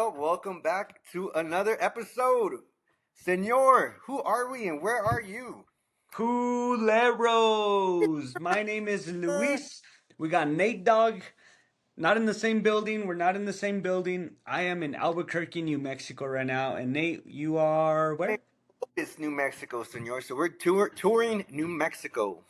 Well, welcome back to another episode. Senor, who are we and where are you? Culeros! My name is Luis. We got Nate Dogg. Not in the same building. We're not in the same building. I am in Albuquerque, New Mexico right now. And Nate, you are where? It's New Mexico, senor. So we're touring New Mexico.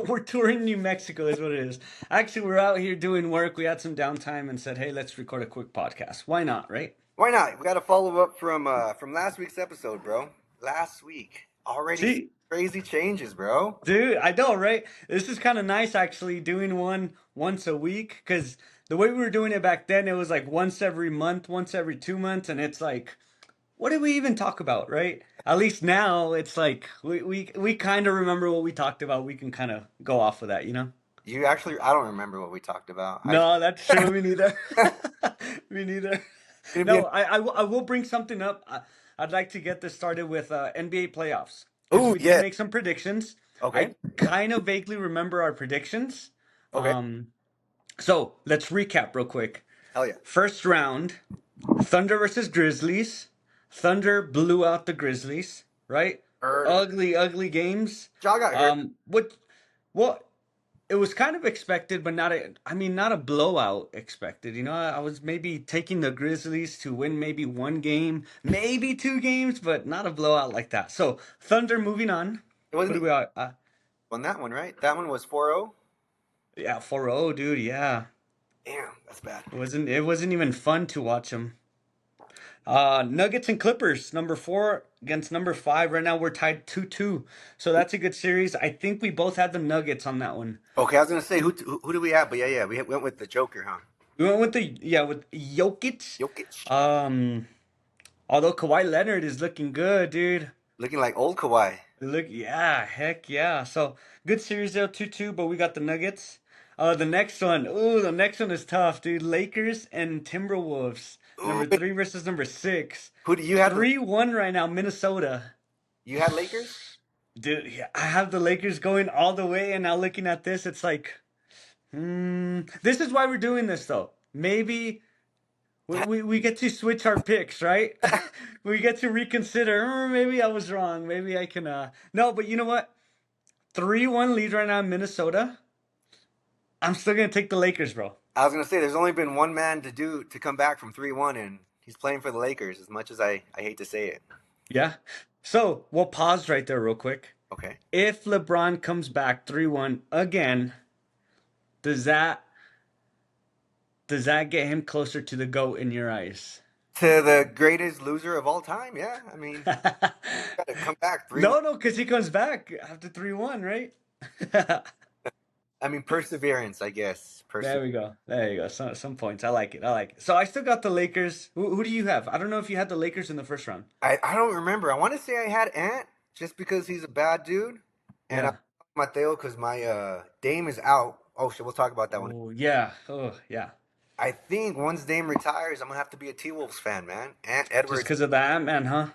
We're touring New Mexico, is what it is. Actually, we're out here doing work. We had some downtime and said, hey, let's record a quick podcast. Why not, right? Why not? We got to follow up from last week's episode, bro. Last week already some See, crazy changes, bro. dude, I know, right? This is kind of nice actually doing one once a week because the way we were doing it back then, it was like once every month, once every 2 months, and it's like, what did we even talk about, right? At least now it's like we kind of remember what we talked about. We can kind of go off of that, you know? I don't remember what we talked about. No, that's true. Me neither. Me neither. Gonna be No, I will bring something up. I'd like to get this started with NBA playoffs because Oh we did yeah. make some predictions. Okay. I kind of vaguely remember our predictions. Okay. Um, so let's recap real quick. Hell yeah. First round, Thunder versus Grizzlies. Thunder blew out the Grizzlies, right? Heard. Ugly, ugly games. Jaw got hurt. What it was kind of expected, but not a blowout expected. You know, I was maybe taking the Grizzlies to win maybe one game, maybe two games, but not a blowout like that. So Thunder moving on. It What wasn't do even we on that one, right? That one was 4-0. yeah, 4-0, dude, yeah. Damn, that's bad. It wasn't even fun to watch them. Nuggets and Clippers, number 4 against number 5. Right now we're tied 2-2. So that's a good series. I think we both had the Nuggets on that one. Okay, I was gonna say who do we have, but yeah, we went with the Joker, huh? We went with with Jokic. Jokic, Um, Although Kawhi Leonard is looking good, dude. looking like old Kawhi. Yeah, heck yeah. So good series there, 2-2, but we got the Nuggets. The next one is tough, dude. Lakers and Timberwolves. Ooh, Number 3 versus number 6. who do you have? 3-1 right now, Minnesota. You had Lakers? Dude, yeah, I have the Lakers going all the way, and now looking at this, it's like, this is why we're doing this, though. Maybe we get to switch our picks, right? We get to reconsider. Maybe I was wrong. Maybe I can. No, but you know what? 3-1 lead right now in Minnesota. I'm still gonna take the Lakers, bro. I was gonna say there's only been one man to come back from 3-1, and he's playing for the Lakers. As much as I hate to say it. Yeah. So we'll pause right there real quick. Okay. If LeBron comes back 3-1 again, does that does that get him closer to the GOAT in your eyes? To the greatest loser of all time, yeah. I mean, gotta come back 3-1. No, because he comes back after 3-1, right? I mean, perseverance, I guess. There we go. There you go. Some points. I like it. I like it. So I still got the Lakers. Who do you have? I don't know if you had the Lakers in the first round. I don't remember. I want to say I had Ant just because he's a bad dude, and I Yeah. Mateo because my Dame is out. Oh shit, we'll talk about that one. Oh yeah. Oh yeah. I think once Dame retires, I'm gonna have to be a T Wolves fan, man. Ant Just Edwards, because of that, man, huh?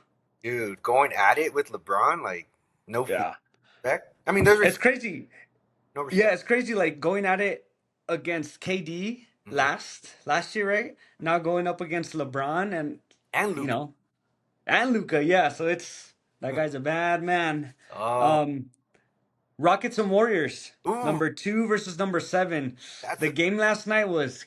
dude, going at it with LeBron, like no Yeah. respect. I mean, there's It's crazy. no Yeah, respect. it's crazy. Like going at it against KD Hmm. last year, right? Now going up against LeBron and And you Luke. know and Luca. Yeah. So it's that guy's a bad man. Oh, Um, Rockets and Warriors, ooh, number 2 versus number 7. that's The a game last night was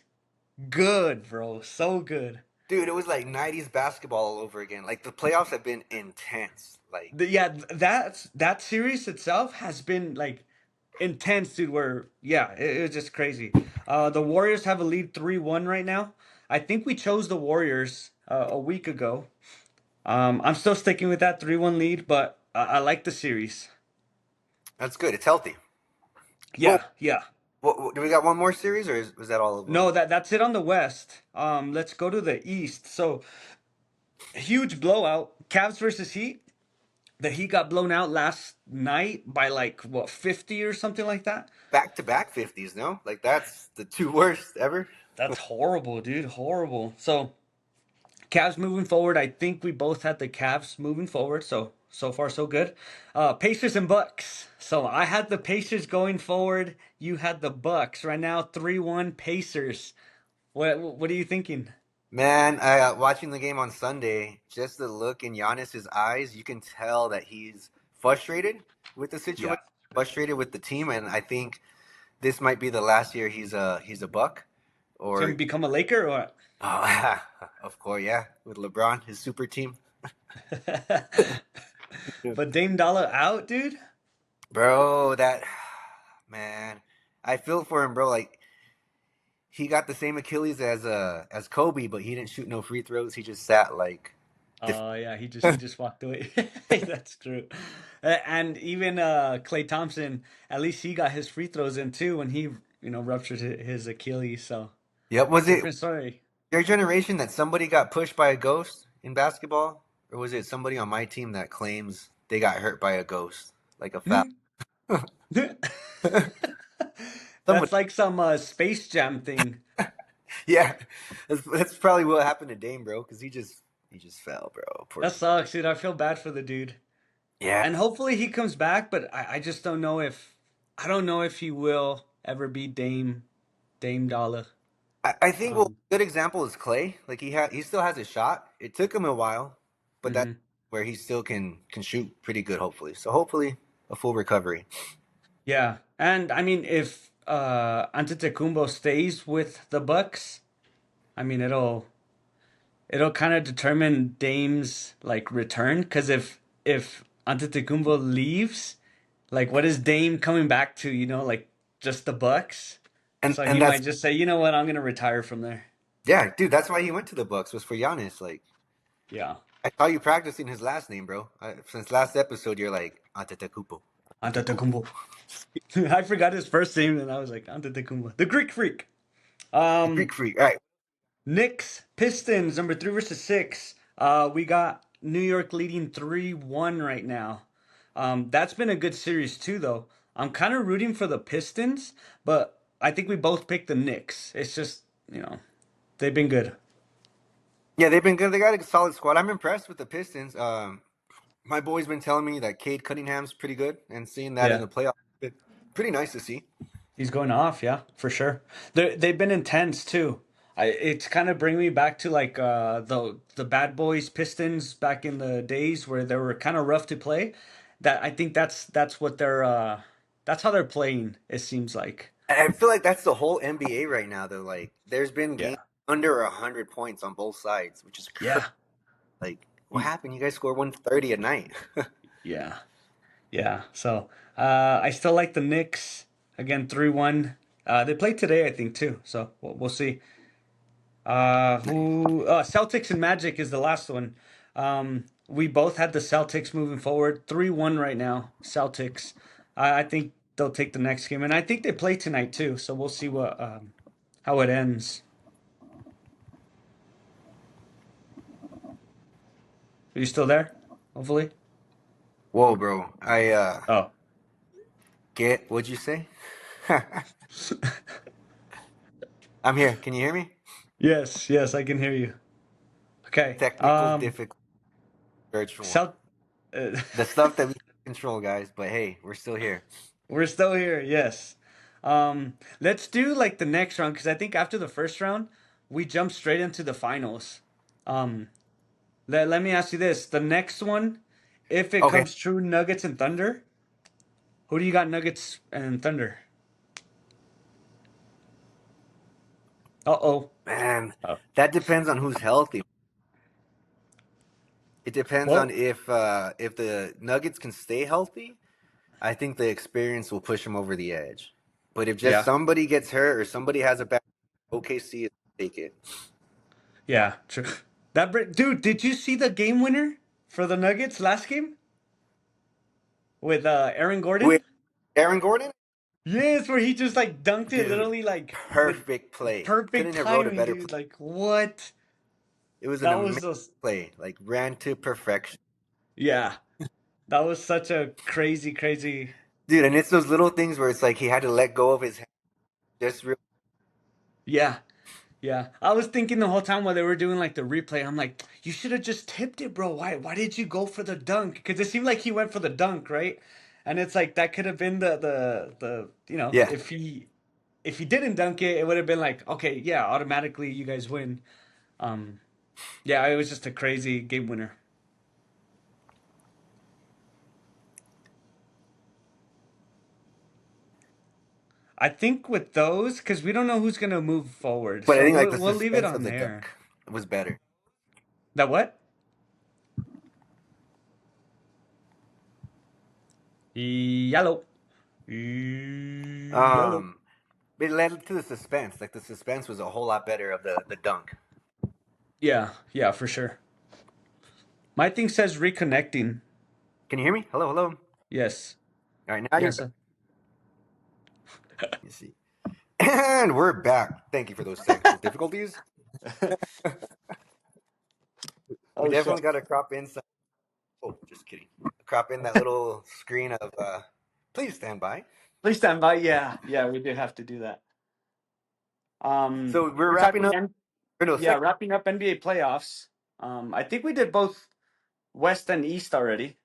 good, bro. So good. dude. It was like '90s basketball all over again. Like the playoffs have been intense. Like That series itself has been like intense, dude. Where it was just crazy. The Warriors have a lead 3-1 right now. I think we chose the Warriors a week ago. I'm still sticking with that 3-1 lead, but I like the series. that's good. It's healthy. Well, Yeah, yeah. do we got one more series, or was that all of them? No, that's it on the West. Let's go to the East. So huge blowout. Cavs versus Heat. The Heat got blown out last night by like what 50 or something like that. Back to back 50s, no? Like that's the two worst ever. That's horrible, dude. Horrible. So Cavs moving forward. I think we both had the Cavs moving forward. So far so good. Pacers and Bucks. So I had the Pacers going forward. You had the Bucks. Right now 3-1 Pacers. What are you thinking? Man, watching the game on Sunday, just the look in Giannis's eyes, you can tell that he's frustrated with the situation, Yeah. frustrated with the team, and I think this might be the last year he's a Buck, He's gonna or become a Laker or oh, of course, yeah, with LeBron, his super team. what? But Dame Dollar out, dude. Bro, that man, I feel for him, bro. Like he got the same Achilles as Kobe, but he didn't shoot no free throws. He just sat like, Oh yeah, he just walked away. That's true. And even Klay Thompson, at least he got his free throws in too when he, ruptured his Achilles. So yep. Was it different story. your generation that somebody got pushed by a ghost in basketball, or was it somebody on my team that claims they got hurt by a ghost, like a foul? Somebody, That's like some Space Jam thing. yeah, that's probably what happened to Dame, bro, because he just fell, bro. Poor That dude. sucks, dude. I feel bad for the dude. Yeah, And hopefully he comes back, but I just don't know if I don't know if he will ever be Dame Dollar. I think well, Um, a good example is Clay. Like he still has a shot. It took him a while, but that's mhm. where he still can shoot pretty good. Hopefully, so hopefully a full recovery. Yeah, and I mean if Antetokounmpo stays with the Bucks, I mean it'll kind of determine Dame's like return. Because if Antetokounmpo leaves, like what is Dame coming back to? Like just the Bucks. So he And that's might just say, you know what, I'm gonna retire from there. yeah, dude. That's why he went to the Bucks was for Giannis. Like Yeah, I saw you practicing his last name, bro. Since last episode, you're like Antetokounmpo. Antetokounmpo. Antetokounmpo. I forgot his first name, and I was like Antetokounmpo, the Greek Freak. The Greek Um, freak. All right. Knicks Pistons number 3 versus 6. We got New York leading 3-1 right now. That's been a good series too, though. I'm kind of rooting for the Pistons, but I think we both picked the Knicks. It's just they've been good. Yeah, they've been good. They got a solid squad. I'm impressed with the Pistons. My boy's been telling me that Cade Cunningham's pretty good, and seeing that in Yeah, the playoffs, pretty nice to see. he's going off. Yeah, for sure. They've been intense too. It's kind of bring me back to like the Bad Boys Pistons back in the days where they were kind of rough to play. That I think that's what that's how they're playing. It seems like. I feel like that's the whole NBA right now. Though, like, there's been games Yeah. under 100 points on both sides, which is crazy. Yeah. Like, what Y- happened? You guys score 130 a night. Yeah. Yeah. So I still like the Knicks again 3-1. They play today, I think, too. So we'll see. Who Celtics and Magic is the last one. We both had the Celtics moving forward 3-1 right now. Celtics. I think they'll take the next game, and I think they play tonight too. So we'll see what how it ends. Are you still there? Hopefully. Whoa, bro! I Oh. get what'd you say? I'm here. Can you hear me? Yes, yes, I can hear you. Okay. Technical difficult virtual. South. Uh, The stuff that we can control, guys. But hey, we're still here. we're still here. Yes. Let's do like the next round because I think after the first round we jump straight into the finals. Um, let me ask you this: the next one, if it Okay, comes true, Nuggets and Thunder. Who do you got, Nuggets and Thunder? Uh oh. man. Oh. That depends on who's healthy. It depends on Well, if the Nuggets can stay healthy. I think the experience will push them over the edge. But if just yeah, somebody gets hurt or somebody has a bad OKC, take it. yeah, true. Dude, did you see the game winner for the Nuggets last game with Aaron With Gordon? Aaron Gordon, Yes, where he just like dunked it dude, literally like with perfect play. perfect Couldn't have wrote a timing, better play. dude. Like what? It was an That was amazing just play. Like ran to perfection. yeah. That was such a crazy, crazy. Dude, and it's those little things where it's like he had to let go of his hand. Just real. Yeah, yeah. I was thinking the whole time while they were doing like the replay, I'm like, you should have just tipped it, bro. Why did you go for the dunk? Because it seemed like he went for the dunk, right? And it's like that could have been the Yeah. if he didn't dunk it, it would have been like, okay, yeah, automatically you guys win. Um, yeah, it was just a crazy game winner. I think with those, because we don't know who's gonna move forward, But I so think like we'll the we'll leave it suspense on of the there. dunk was better. That what? Yellow. Yellow. Um, it led to the suspense. Like the suspense was a whole lot better of the dunk. Yeah, yeah, for sure. My thing says reconnecting. Can you hear me? Hello, hello. Yes. All right, now you're Yes. back. You see, and we're back. Thank you for those technical difficulties. We Oh shit. definitely got to crop in some. Oh, just kidding. Crop in that little screen of please stand by. Please stand by. Yeah, yeah, we do have to do that. So we're We're wrapping talking, up. Or no, yeah, second. wrapping up NBA playoffs. I think we did both West and East already.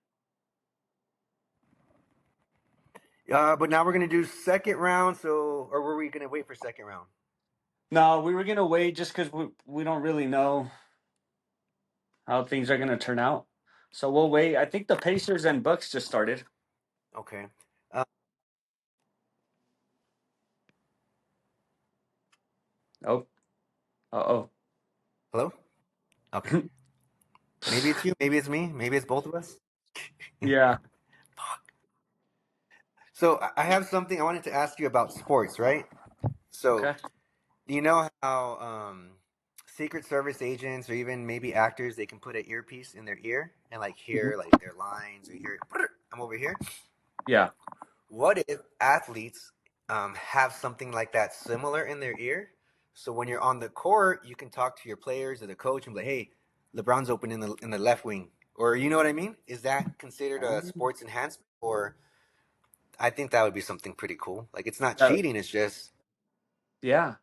But now we're gonna do second round. So, or were we gonna wait for second round? No, we were gonna wait just because we don't really know how things are gonna turn out. So we'll wait. I think the Pacers and Bucks just started. Okay. Uh, Oh, uh hello. Okay. oh. Maybe it's you. Maybe it's me. Maybe it's both of us. Yeah. So I have something I wanted to ask you about sports, right? So Okay. do you know how Secret Service agents or even maybe actors they can put an earpiece in their ear and like Mhm. hear like their lines or hear I'm over here. Yeah. What if athletes have something like that similar in their ear? So when you're on the court, you can talk to your players or the coach and be like, "Hey, LeBron's open in the left wing," or you know what I mean? Is that considered a Um, sports enhancement? Or I think that would be something pretty cool. Like it's not uh, cheating; it's just. yeah.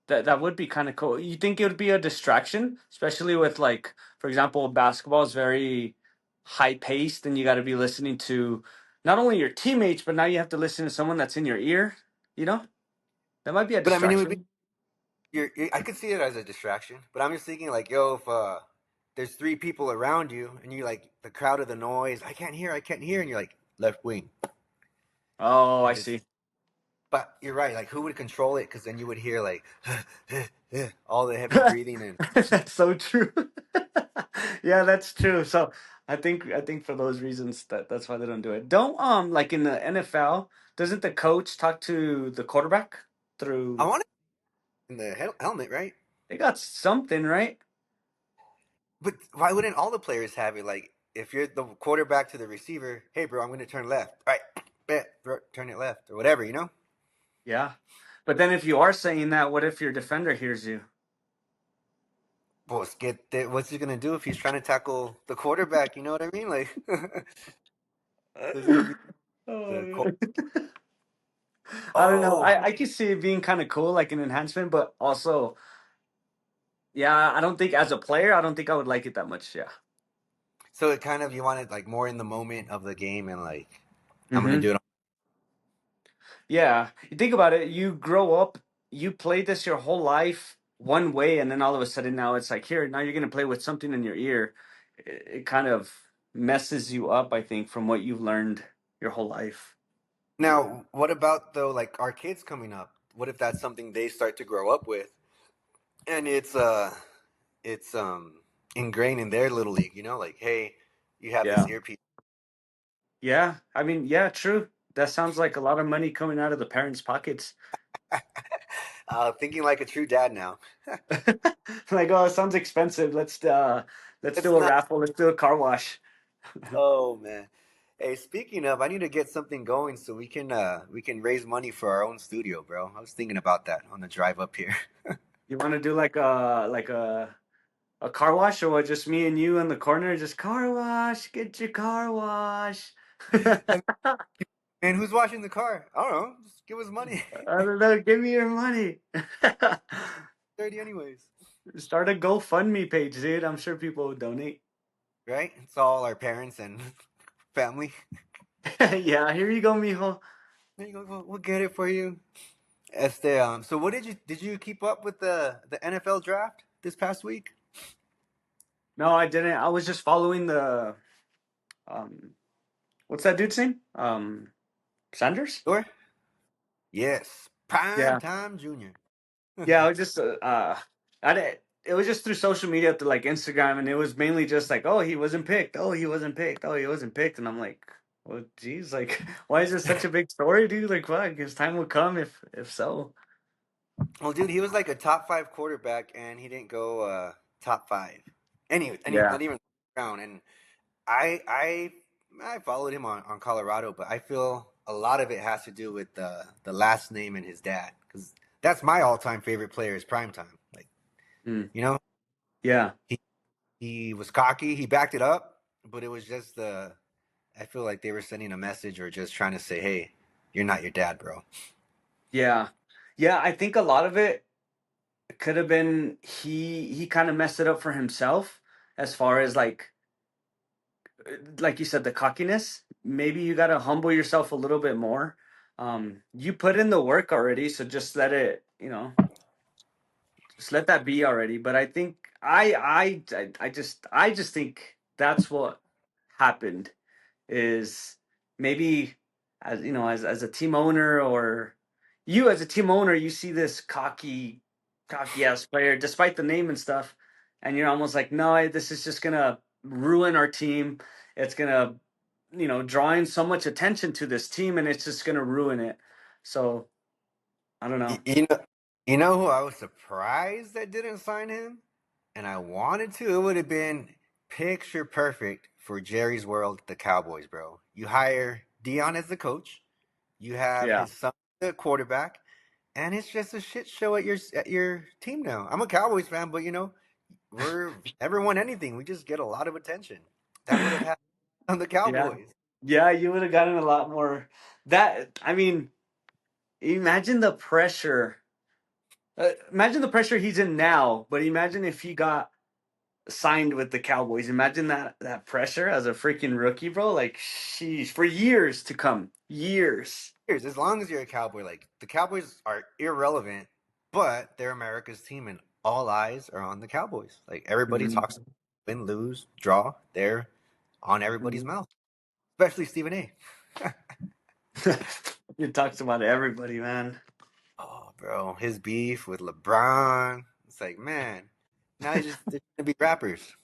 That would be kind of cool. You think it would be a distraction, especially with like, for example, basketball is very high paced, and you got to be listening to not only your teammates, but now you have to listen to someone that's in your ear. You know, that might be a But I mean, it would be. distraction. I could see it as a distraction. But I'm just thinking, like, yo, if there's three people around you and you like the crowd of the noise, I can't hear, and you're like left wing, Oh, I and just see. but you're right. Like, who would control it? Because then you would hear like all the heavy breathing and. That's so true. Yeah, that's true. So I think for those reasons that's why they don't do it. Don't like in the NFL, doesn't the coach talk to the quarterback I through? want it in the helmet, right? They got something, right? But why wouldn't all the players have it? Like, if you're the quarterback to the receiver, hey, bro, I'm going to turn left. All right, bet, bro, turn it left or whatever, you know? Yeah. But then if you are saying that, what if your defender hears you? Boss, what's he going to do if he's trying to tackle the quarterback? You know what I mean? Like, there's going to be the. Oh, man. I don't know. Oh, I could see it being kind of cool, like an enhancement, but also, yeah, I don't think as a player, I don't think I would like it that much. Yeah. so it kind of, you want it like more in the moment of the game and like, I'm going to Hmm. do it. Yeah. You think about it, you grow up, you play this your whole life one way, and then all of a sudden now it's like, here, now you're going to play with something in your ear. It kind of messes you up, I think, from what you've learned your whole life. Now, what about though, like our kids coming up? What if that's something they start to grow up with? And it's ingrained in their little league, you know, like hey, you have this Yeah. earpiece. Yeah. I mean, yeah, true. That sounds like a lot of money coming out of the parents' pockets. Thinking like a true dad now. Like, oh, it sounds expensive. Let's It's do a not. raffle. Let's do a car wash. Oh man. Hey, speaking of, I need to get something going so we can raise money for our own studio, bro. I was thinking about that on the drive up here. You want to do like a car wash, or what? Just me and you in the corner, just car wash. Get your car wash. And and who's washing the car? I don't know. Just give us money. I don't know. Give me your money. Dirty anyways, Start a GoFundMe page, dude. I'm sure people will donate. right? It's all our parents and family. Yeah, here you go, mijo. There you go. We'll get it for you. So what did you keep up with the NFL draft? this past week? No, I didn't. I was just following the um what's that dude's name? Sanders? Sure. Yes, Prime Yeah. Time Junior. Yeah, I was just I did, it was just through social media through like Instagram, and it was mainly just like, oh, he wasn't picked. Oh, he wasn't picked. Oh, he wasn't picked. And I'm like, well, geez, like why is this such a big story, dude? Like, fuck, his time will come if so. Well, dude, he was like a top five quarterback, and he didn't go top five. Any, Yeah. not even round. And I, I, I followed him on Colorado, but I feel a lot of it has to do with the last name and his dad, because that's my all time favorite player is Primetime. Like, Mm. you know, Yeah. he he was cocky, he backed it up, but it was just I feel like they were sending a message or just trying to say, hey, you're not your dad, bro. Yeah. Yeah, I think a lot of it could have been he kind of messed it up for himself as far as like you said, the cockiness. Maybe you got to humble yourself a little bit more. You put in the work already, so just let it, just let that be already. But I think I just think that's what happened is maybe as a team owner or you as a team owner, you see this cocky ass player despite the name and stuff, and you're almost like, no, this is just gonna ruin our team. It's gonna draw in so much attention to this team, and it's just gonna ruin it. So I don't know. You know, you know who I was surprised that didn't sign him, and I wanted to. It would have been picture perfect for Jerry's World, the Cowboys, bro. You hire Dion as the coach, you have Yeah. his son the quarterback, and it's just a shit show at your team now. I'm a Cowboys fan, but we're everyone anything. We just get a lot of attention. That would have happened on the Yeah. Cowboys. Yeah, you would have gotten a lot more. That I mean, imagine the pressure. Imagine the pressure he's in now, but imagine if he got signed with the Cowboys. Imagine that pressure as a freaking rookie, bro. Like, sheesh, for years to come, years. Here's as long as you're a Cowboy, like the Cowboys are irrelevant, but they're America's team, and all eyes are on the Cowboys. Like everybody Mhm. talks, win, lose, draw. They're on everybody's Mhm. mouth, especially Stephen A. It talks about everybody, man. Oh, bro, his beef with LeBron. It's like, man, now they're gonna be rappers.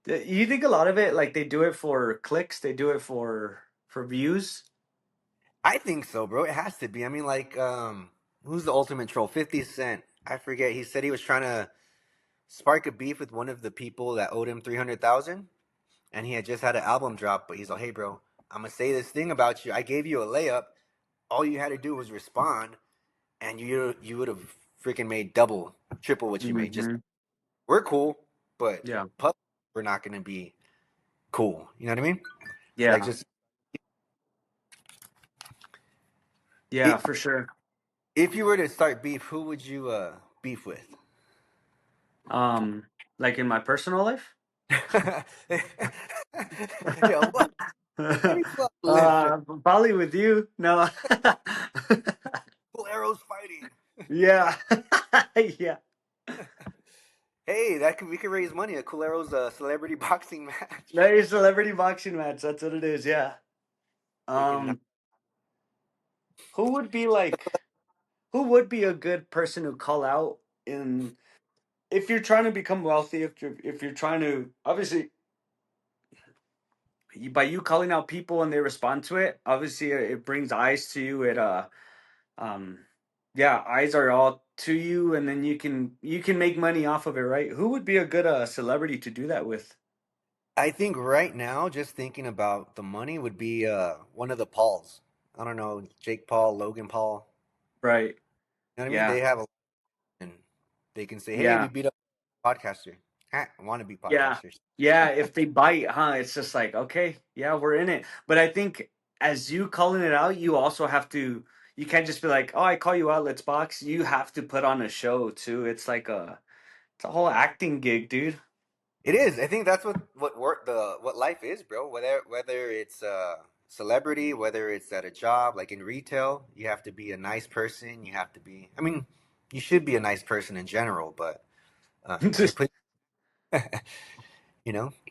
You think a lot of it, like they do it for clicks, they do it for views, I think so, bro. It has to be. I mean, like, who's the ultimate troll? 50 Cent. I forget. He said he was trying to spark a beef with one of the people that owed him 300,000, and he had just had an album drop. But he's like, "Hey, bro, I'm gonna say this thing about you. I gave you a layup. All you had to do was respond, and you would have freaking made double, triple what you made. Just hmm we're cool, but Yeah, we're not gonna be cool. You know what I mean? Like yeah, just yeah, it, for sure. if you were to start beef, who would you beef with? Um, like in my personal life. Yo, what? Let me pull up the list. Probably with you. No. Full arrows fighting. Yeah. Yeah. Hey, we could raise money. A Culero's celebrity boxing match. That is celebrity boxing match. That's what it is. Yeah. Freaking Um, who would be like, who would be a good person to call out in if you're trying to become wealthy, if you're trying to obviously by you calling out people and they respond to it, obviously it brings eyes to you. Um, yeah, eyes are all to you, and then you can make money off of it, right? Who would be a good celebrity to do that with? I think right now, just thinking about the money would be one of the Pauls. I don't know, Jake Paul, Logan Paul. Right. You know what I mean? Yeah. They have a and they can say, "Hey, we Yeah. beat up a podcaster." Want to be Yeah. podcasters? Yeah. If they bite, huh? It's just like, okay, yeah, we're in it. But I think as you calling it out, you also have to. You can't just be like, oh, I call you out, let's box. You have to put on a show too. It's a whole acting gig, dude. It is. I think that's what work the what life is, bro. Whether it's celebrity, whether it's at a job, like in retail, you have to be a nice person. You have to be. I mean, you should be a nice person in general, but. They're put,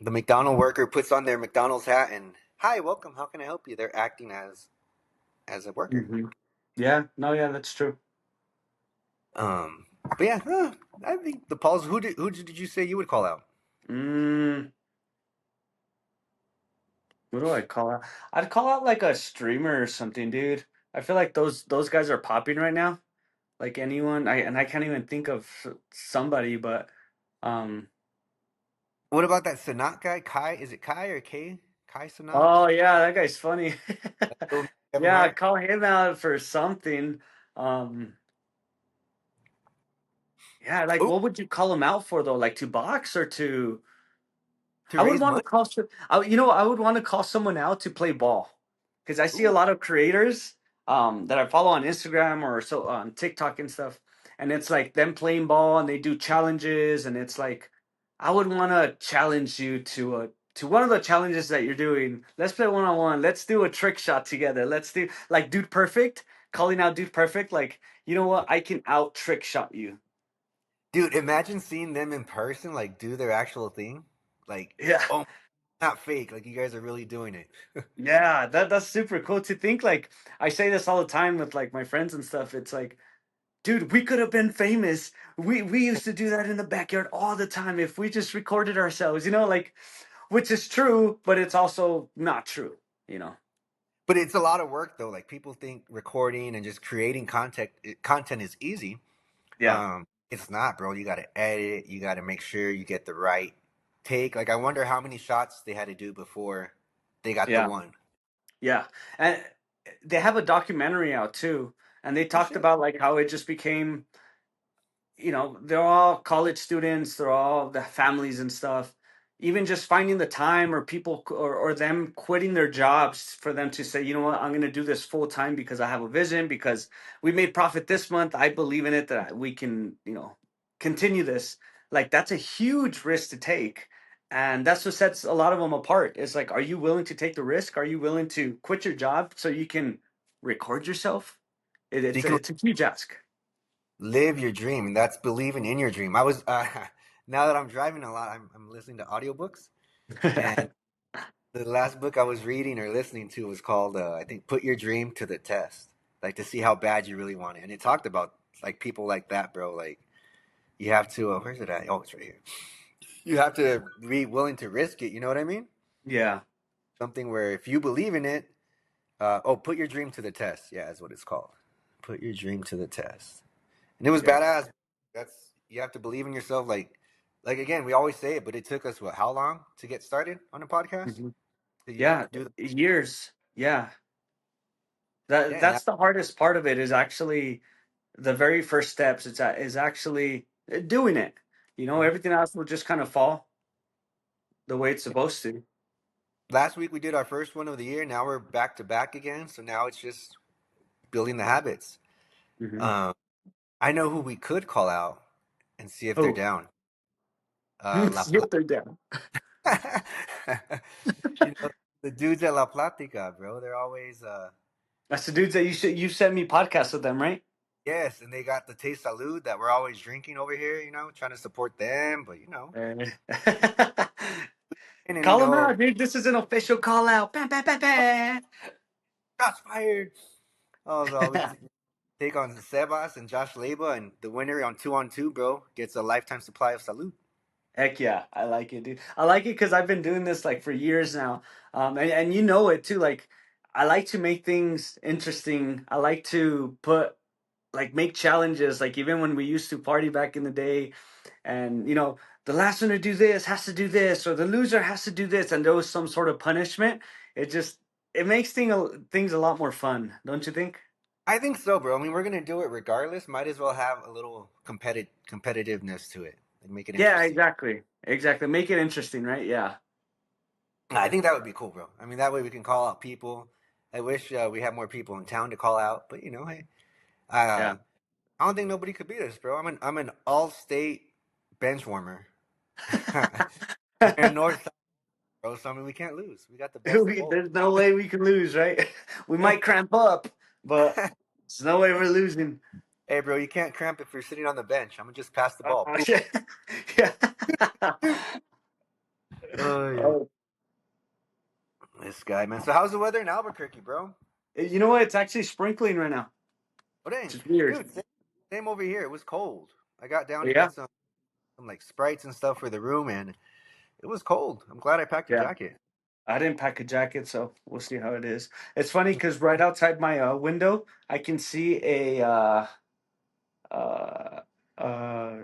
the McDonald worker puts on their McDonald's hat and hi, welcome. How can I help you? They're acting as a worker. Mhm. Yeah, no, yeah, that's true. But yeah, I think the Pauls. Who did you say you would call out? Mm, what do I call out? I'd call out like a streamer or something, dude. I feel like those guys are popping right now. Like anyone, I can't even think of somebody, but um, What about that Sanat guy? Kai? Is it Kai or K? Kai Sanat? oh yeah, that guy's funny. Kevin Yeah, Hart call him out for something. Um, yeah, like oh, what would you call him out for though? Like to box or to? to I would raise want to money. call, I would want to call someone out to play ball, because I see a Ooh, lot of creators that I follow on Instagram or so on TikTok and stuff, and it's like them playing ball and they do challenges, and it's like I would want to challenge you to one of the challenges that you're doing. Let's play one on one. Let's do a trick shot together. Let's do like Dude Perfect, calling out Dude Perfect. Like you know what, I can out trick shot you. dude, imagine seeing them in person, like do their actual thing. Like, Yeah. oh, not fake. Like you guys are really doing it. Yeah, that's super cool to think. Like I say this all the time with like my friends and stuff. It's like, dude, we could have been famous. We used to do that in the backyard all the time if we just recorded ourselves, like which is true, but it's also not true, you know. But it's a lot of work though. Like people think recording and just creating content is easy. Yeah. It's not, bro. You got to edit. You got to make sure you get the right take. Like I wonder how many shots they had to do before they got the Yeah. one. Yeah. And they have a documentary out too, and they Oh talked shit. about like how it just became, they're all college students, they're all the families and stuff. Even just finding the time, or people, or them quitting their jobs for them to say, you know what, I'm going to do this full time because I have a vision, because we made profit this month. I believe in it that we can, continue this. Like, that's a huge risk to take. And that's what sets a lot of them apart. It's like, are you willing to take the risk? Are you willing to quit your job so you can record yourself? It, So you it's, a, can it's a huge ask. live your dream, and that's believing in your dream. I was now that I'm driving a lot, I'm listening to audiobooks, and the last book I was reading or listening to was called I think "Put Your Dream to the Test," like to see how bad you really want it. And it talked about like people like that, bro. Like you have to. Where's it at? Oh, it's right here. You have to be willing to risk it. You know what I mean? Yeah. Something where if you believe in it, put your dream to the test. Yeah, that's what it's called. Put your dream to the test. And it was Yeah. badass. That's you have to believe in yourself. Like again, we always say it, but it took us what? How long to get started on a podcast? Mhm. To even Yeah, do the years. Yeah. That yeah, and that that's the hardest part of it, is actually the very first steps. Is actually doing it. mhm. Everything else will just kind of fall the way it's Yeah. supposed to. Last week we did our first one of the year. Now we're back to back again. So now it's just building the habits. Hmm. Um, I know who we could call out and see if they're Oh, down. La skip her down. you know, the dudes at La Platica, bro. They're always That's the dudes that you sent me podcasts with them, right? yes, and they got the Taste Salud that we're always drinking over here. Trying to support them, but and then Call them out, dude. This is an official call out. Bam, bam, bam, bam. shots fired. Oh, so we take on Sebas and Josh Leba, and the winner on two, bro, gets a lifetime supply of Salud. Heck yeah, I like it, dude. I like it because I've been doing this like for years now, and you know it too. Like, I like to make things interesting. I like to make challenges. Like even when we used to party back in the day, and the last one to do this has to do this, or the loser has to do this, and there was some sort of punishment. It just it makes things a lot more fun, don't you think? I think so, bro. I mean, we're gonna do it regardless. Might as well have a little competitiveness to it, like make it Yeah, interesting. exactly, exactly. Make it interesting, right? Yeah, I think that would be cool, bro. I mean, that way we can call out people. I wish we had more people in town to call out, but hey, yeah. I don't think nobody could beat us, bro. I'm an all-state bench warmer. We're in North Side, bro. So I mean, we can't lose. We got the best of both. There's no way we can lose, right? We might cramp up, but there's no way we're losing. Hey, bro, you can't cramp if you're sitting on the bench. I'm gonna just pass the ball. Boom. Shit. Yeah. Oh yeah. Oh, This guy, man. So how's the weather in Albuquerque, bro? you know what? It's actually sprinkling right now. Oh dang, It's weird. dude. Same over here. It was cold. I got down to Yeah. get some like sprites and stuff for the room, and it was cold. I'm glad I packed a Yeah. jacket. I didn't pack a jacket, so we'll see how it is. It's funny because right outside my window, I can see a uh,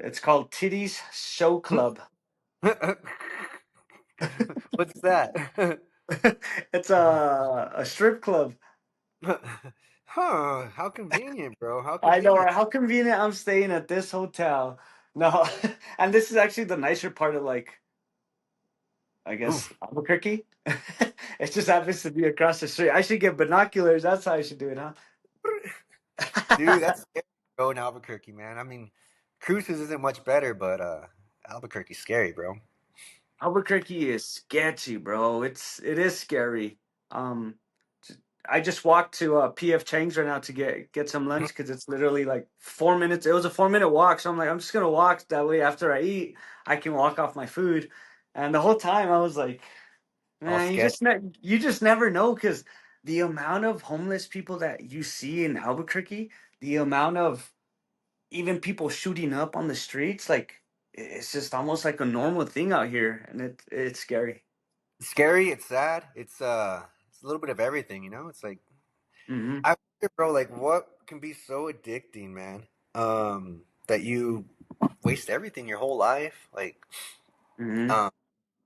it's called Titties Show Club. What's that? It's a strip club. Huh? How convenient, bro. How I know, convenient. right? How convenient I'm staying at this hotel. No, and this is actually the nicer part of like, I guess, Oof. Albuquerque. It just happens to be across the street. I should get binoculars. That's how I should do it, Dude, huh? that's scary, bro, in Albuquerque, man. I mean, Cruces isn't much better, but Albuquerque's scary, bro. Albuquerque is sketchy, bro. It is scary. Um, j- I just walked to PF Chang's right now to get some lunch because it's literally like 4 minutes. It was a 4 minute walk, so I'm like, I'm just gonna walk that way. After I eat, I can walk off my food. And the whole time I was like, All man, sketch. you just never know because the amount of homeless people that you see in Albuquerque, the amount of even people shooting up on the streets, like it's just almost like a normal thing out here, and it's scary. Scary, it's sad. It's a little bit of everything, you know? It's like Hmm. I wonder, bro, like what can be so addicting, man? That you waste everything your whole life. Like, Hmm. um,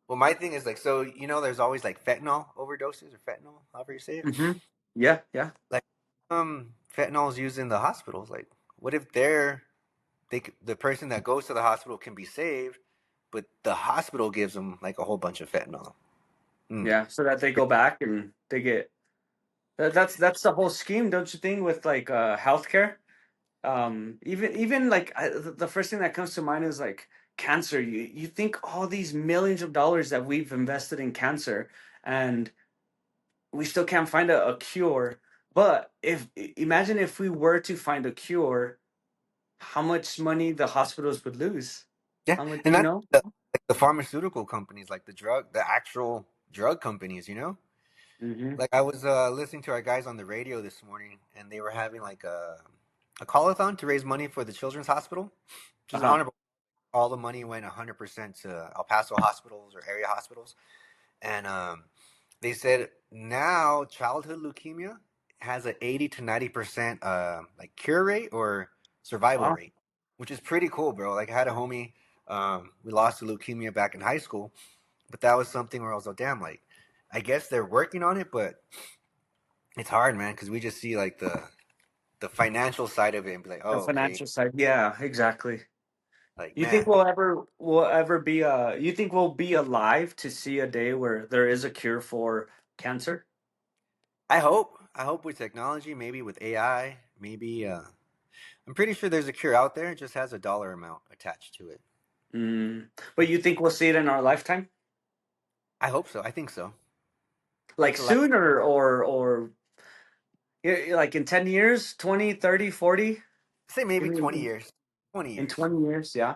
well, my thing is like, so there's always like fentanyl overdoses or fentanyl, however you say it. Hmm. Yeah, yeah, Like, fentanyl is used in the hospitals. Like, what if the person that goes to the hospital can be saved, but the hospital gives them like a whole bunch of fentanyl. Mm. yeah. So that they go back and they get that's the whole scheme, don't you think? With like healthcare, even like the first thing that comes to mind is like cancer. You think all these millions of dollars that we've invested in cancer, and we still can't find a cure. But if imagine if we were to find a cure, how much money the hospitals would lose. Yeah, How much, and you that's know? like the pharmaceutical companies, like the actual drug companies. Hmm. Like I was listening to our guys on the radio this morning, and they were having like a call-a-thon to raise money for the children's hospital, which is Uh-huh. honorable. All the money went 100% to El Paso hospitals or area hospitals, and they said now childhood leukemia has an 80 to 90% like cure rate or survival Wow. rate, which is pretty cool, bro. Like I had a homie, we lost to leukemia back in high school, but that was something where I was like, damn, like I guess they're working on it, but it's hard, man, because we just see like the financial side of it and be like, The oh, okay, financial side. Yeah, exactly. like You think man, we'll ever be you think we'll be alive to see a day where there is a cure for cancer? I hope with technology, maybe with AI, maybe I'm pretty sure there's a cure out there. It just has a dollar amount attached to it. Mm. But you think we'll see it in our lifetime? I hope so. I think so. Like It's a lot. sooner or like in 10 years, 20, 30, 40? Say Give maybe me 20 years. 20 in years. 20 years, yeah.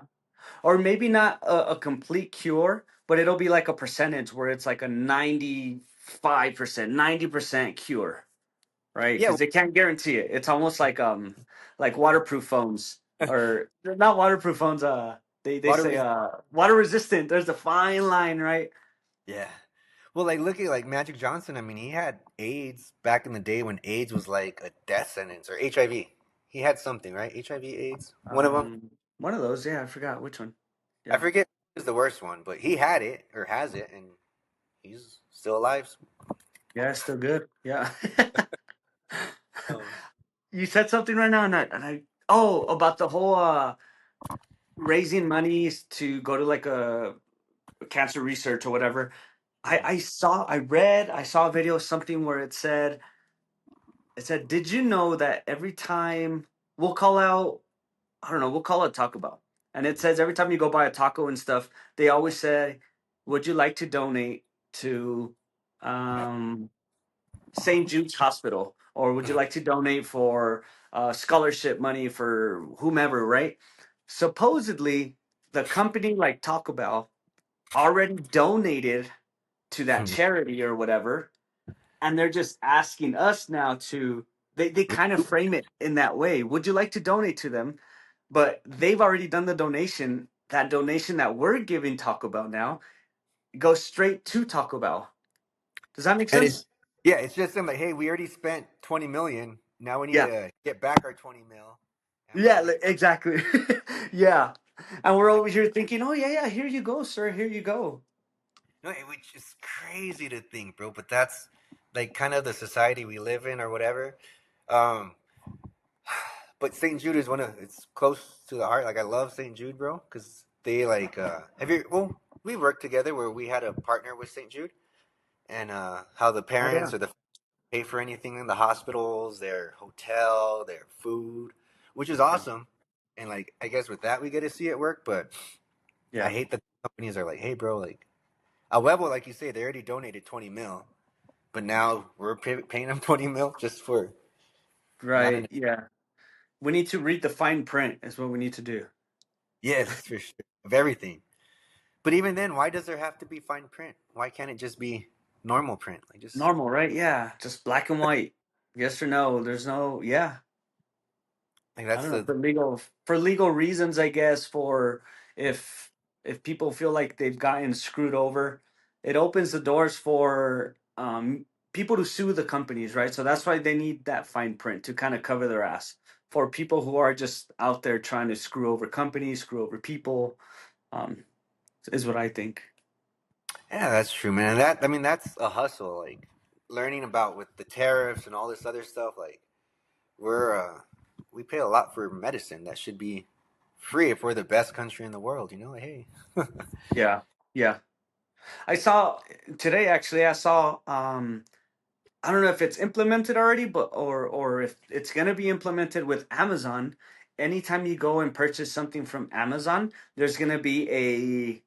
Or maybe not a complete cure, but it'll be like a percentage where it's like a 95%, 90% cure, right? Yeah, Because they can't guarantee it. It's almost like waterproof phones or not waterproof phones. They water say resistant. water resistant. There's a fine line, right? Yeah. Well, like look at like Magic Johnson. I mean, he had AIDS back in the day when AIDS was like a death sentence or HIV. He had something, right? HIV, AIDS. One of them. One of those. Yeah, I forgot which one. I Yeah, forget who's the worst one, but he had it or has it, and he's still alive. yeah, it's still good. Yeah. Um, You said something right now, and I oh about the whole raising monies to go to like a cancer research or whatever. I saw a video something where it said, did you know that every time we'll call out, I don't know, we'll call it Taco Bell. And it says every time you go buy a taco and stuff, they always say, would you like to donate to um St. Jude's Hospital? or would you like to donate for scholarship money for whomever, right? Supposedly, the company like Taco Bell already donated to that charity or whatever, and they're just asking us now to. They kind of frame it in that way. Would you like to donate to them? But they've already done the donation. That donation that we're giving Taco Bell now goes straight to Taco Bell. Does that make And it's sense? yeah, it's just them like, hey, we already spent 20 million. Now we need Yeah. to get back our 20 mil, and we're Yeah, gonna. exactly. Yeah. And we're over here thinking, oh, yeah, yeah, here you go, sir. Here you go. No, which is crazy to think, bro. But that's like kind of the society we live in, or whatever. Um, but St. Jude is it's close to the heart. Like I love St. Jude, bro, because they like have you? Well, we worked together where we had a partner with St. Jude, and how the Oh, yeah. parents or the pay for anything in the hospitals, their hotel, their food, which is Yeah. awesome. And like I guess with that we get to see it work, but I Yeah. hate that companies are like, hey, bro, like Huevo, like you say, they already donated 20 mil, but now we're paying them 20 mil just for not Right. an. Yeah. We need to read the fine print, is what we need to do. Yes, for sure, of everything. But even then, why does there have to be fine print? Why can't it just be normal print? Like just Normal, right? Yeah. Just black and white. Yes or no. There's no, yeah. like I that's don't know, the for legal reasons, I guess, for if if people feel like they've gotten screwed over, it opens the doors for people to sue the companies, right? So that's why they need that fine print to kind of cover their ass for people who are just out there trying to screw over companies, screw over people, um, is what I think. yeah, that's true, man. That I mean, that's a hustle. Like learning about with the tariffs and all this other stuff. Like we're we pay a lot for medicine that should be free if we're the best country in the world. You know, like hey, Yeah, yeah. I saw today actually. I saw I don't know if it's implemented already, but or if it's gonna be implemented with Amazon. Anytime you go and purchase something from Amazon, there's gonna be a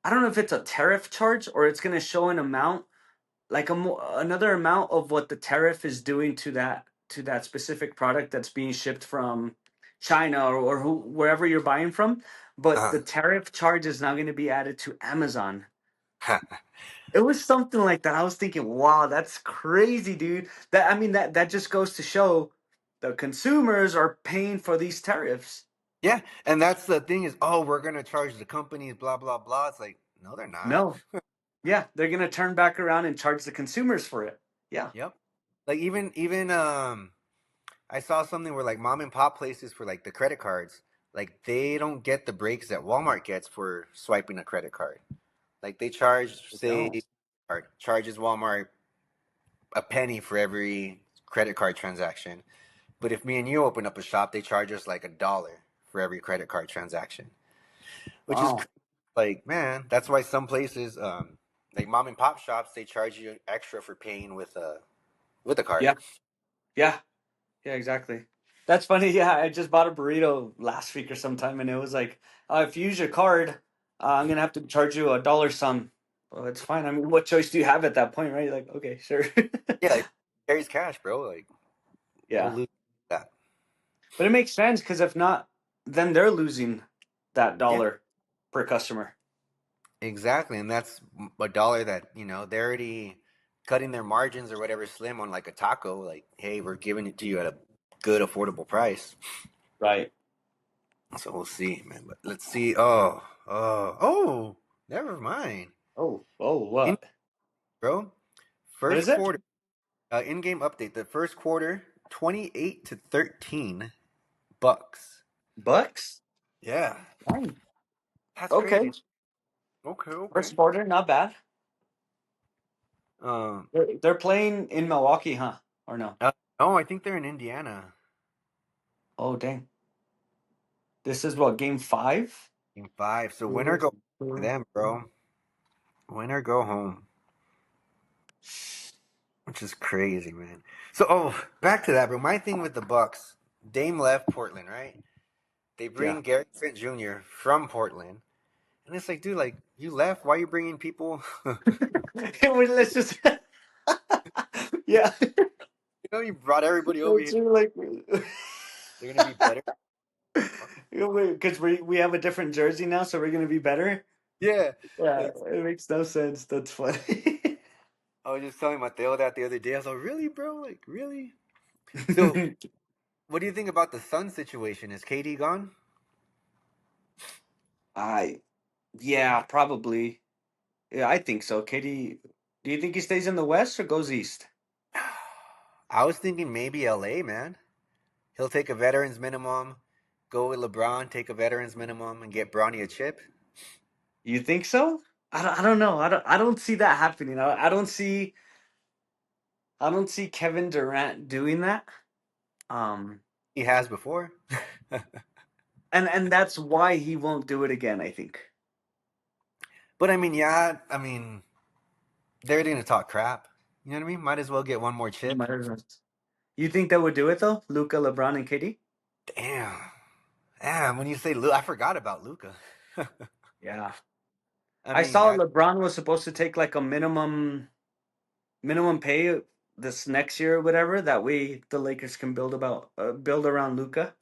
I don't know if it's a tariff charge or it's gonna show an amount like another amount of what the tariff is doing to that specific product that's being shipped from China or wherever you're buying from. But uh, the tariff charge is now going to be added to Amazon. It was something like that. I was thinking, wow, that's crazy, dude. That I mean that just goes to show the consumers are paying for these tariffs. yeah, and that's the thing is, oh, we're gonna charge the companies, blah blah blah. It's like no, they're not. No. Yeah, they're gonna turn back around and charge the consumers for it. Yeah. Yep. Like even I saw something where like mom and pop places for like the credit cards, like they don't get the breaks that Walmart gets for swiping a credit card. Like they charge, say, No. card charges Walmart a penny for every credit card transaction. But if me and you open up a shop, they charge us like $1 for every credit card transaction, which is Wow. like, man, that's why some places, like mom and pop shops, they charge you extra for paying with a card. Yeah. Yeah. Yeah, exactly. That's funny. Yeah, I just bought a burrito last week or sometime, and it was like, if you use your card, I'm gonna have to charge you $1 some. Well, it's fine. I mean, what choice do you have at that point, right? You're like, okay, sure. Yeah, like, carries cash, bro. Like we'll Yeah, lose that. but it makes sense because if not, then they're losing that Yeah, dollar per customer. exactly, and that's $1 that they're already cutting their margins or whatever slim on like a taco. Like, hey, we're giving it to you at a good, affordable price. Right. So we'll see, man. But let's see. Oh, never mind. Oh, oh, In what? bro, What first is it? quarter, in-game update. The first quarter, 28-13 bucks. Bucks? Yeah, Fine. that's Okay. crazy. Okay, okay. First quarter, not bad. Um, They're playing in Milwaukee, huh? Or no? no, I think they're in Indiana. Oh, dang. This is what, game five? Game five. So win or Two, go for two. them, bro. Win or go home, which is crazy, man. So, back to that, bro. My thing with the Bucks, Dame left Portland, right? They Yeah. bring Gary Trent Jr. from Portland, and it's like, dude, like you left. Why are you bringing people? Let's just. Yeah. know, you brought everybody over Don't here. you like? They're gonna be better. Because we have a different jersey now, so we're gonna be better. Yeah. Yeah, Like it makes no sense. That's funny. I was just telling Mateo that the other day. I was like, really, bro? Like, really? So, what do you think about the Sun situation? Is KD gone? I Yeah, probably. Yeah, I think so. Katie, do you think he stays in the West or goes East? I was thinking maybe LA, man. He'll take a veterans minimum, go with LeBron, take a veterans minimum, and get Bronny a chip. You think so? I don't know. I don't see that happening. I don't see Kevin Durant doing that. Um, He has before. and that's why he won't do it again, I think. But I mean, yeah, I mean, they're gonna talk crap. You know what I mean? Might as well get one more You chip. might as well. You think they would do it though? Luca, LeBron, and KD? Damn. Damn, when you say Luca, I forgot about Luca. Yeah. I I mean, saw yeah, LeBron was supposed to take like a minimum pay this next year or whatever. That way the Lakers can build around Luca,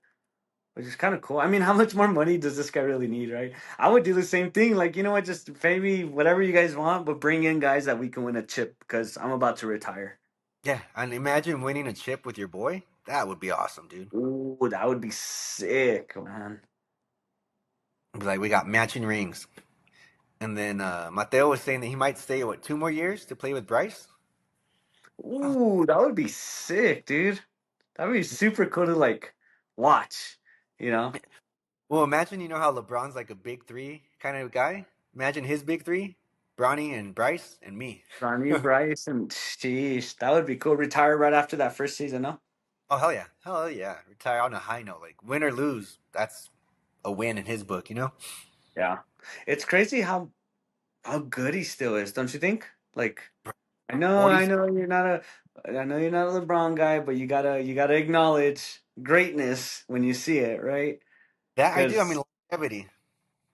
which is kind of cool. I mean, how much more money does this guy really need, right? I would do the same thing. Like, you know what? Just pay me whatever you guys want, but bring in guys that we can win a chip because I'm about to retire. yeah. And imagine winning a chip with your boy. That would be awesome, dude. Ooh, that would be sick, man. Be like, we got matching rings. And then Mateo was saying that he might stay, what, 2 more years to play with Bryce? Oh, Ooh, that would be sick, dude. That would be super cool to like watch, you know? well, imagine, you know how LeBron's like a big three kind of guy? Imagine his big three, Bronny and Bryce and me. Ronnie Bryce and sheesh, that would be cool. Retire right after that first season, no? Oh, hell yeah. Hell yeah. Retire on a high note. Like, win or lose, that's a win in his book, you know? Yeah. It's crazy how good he still is, don't you think? Like, Forty. I know you're not a LeBron guy, but you gotta acknowledge greatness when you see it, right? That I do. I mean, Because longevity.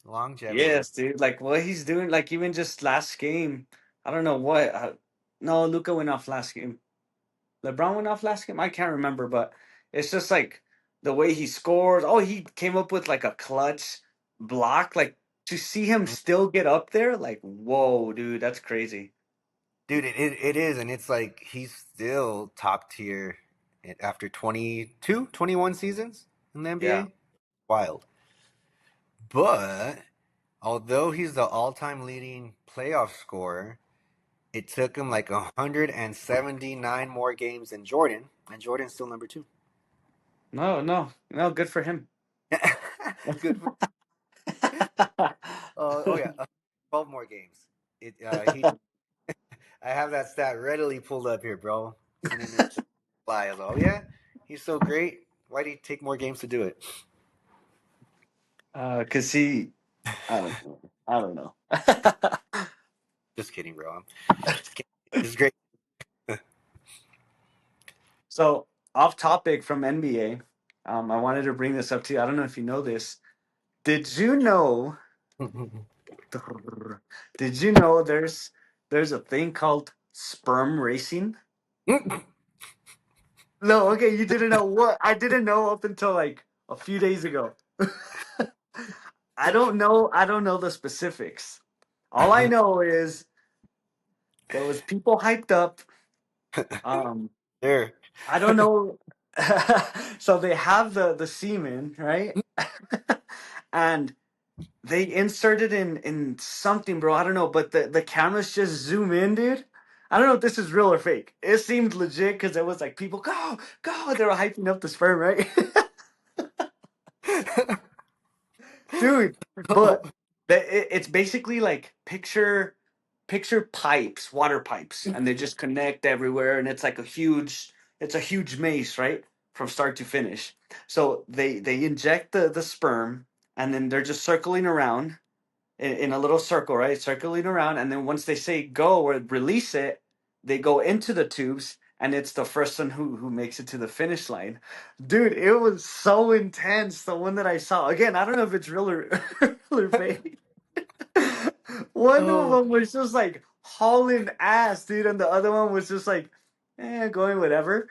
Longevity. yes, dude, like what he's doing, like even just last game, I don't know what. No, Luca went off last game. LeBron went off last game. I can't remember, but it's just like the way he scores. Oh, he came up with like a clutch block. Like to see him still get up there, like whoa, dude, that's crazy. Dude, it is. And it's like he's still top tier after 22, 21 seasons in the Yeah. NBA. Wild. But although he's the all time leading playoff scorer, it took him like 179 more games than Jordan. And Jordan's still number two. No, no, no. Good for him. Good for. Oh yeah, 12 more games. He. I have that stat readily pulled up here, bro. Sending it fly. I was like, oh yeah, he's so great. Why did he take more games to do it? Cause he, I don't know. I don't know. Just kidding, bro. Just kidding. This is great. So off topic from NBA, I wanted to bring this up to you. I don't know if you know this. Did you know? Did you know there's a thing called sperm racing? No, okay, you didn't know what? I didn't know up until like a few days ago. I don't know the specifics. All I know is there was people hyped up. Um, There. I don't know. So they have the semen, right? And they inserted in something, bro. I don't know, but the cameras just zoom in, dude. I don't know if this is real or fake. It seemed legit because it was like people go go. They were hyping up the sperm, right? Dude, Oh. but it's basically like picture pipes, water pipes, and they just connect everywhere, and it's a huge maze, right, from start to finish. So they inject the sperm, and then they're just circling around in a little circle, right, circling around, and then once they say go or release it, they go into the tubes. And it's the first one who makes it to the finish line. Dude, it was so intense. The one that I saw. Again, I don't know if it's real or, real or fake. One of Oh. them was just like hauling ass, dude, and the other one was just like, going whatever.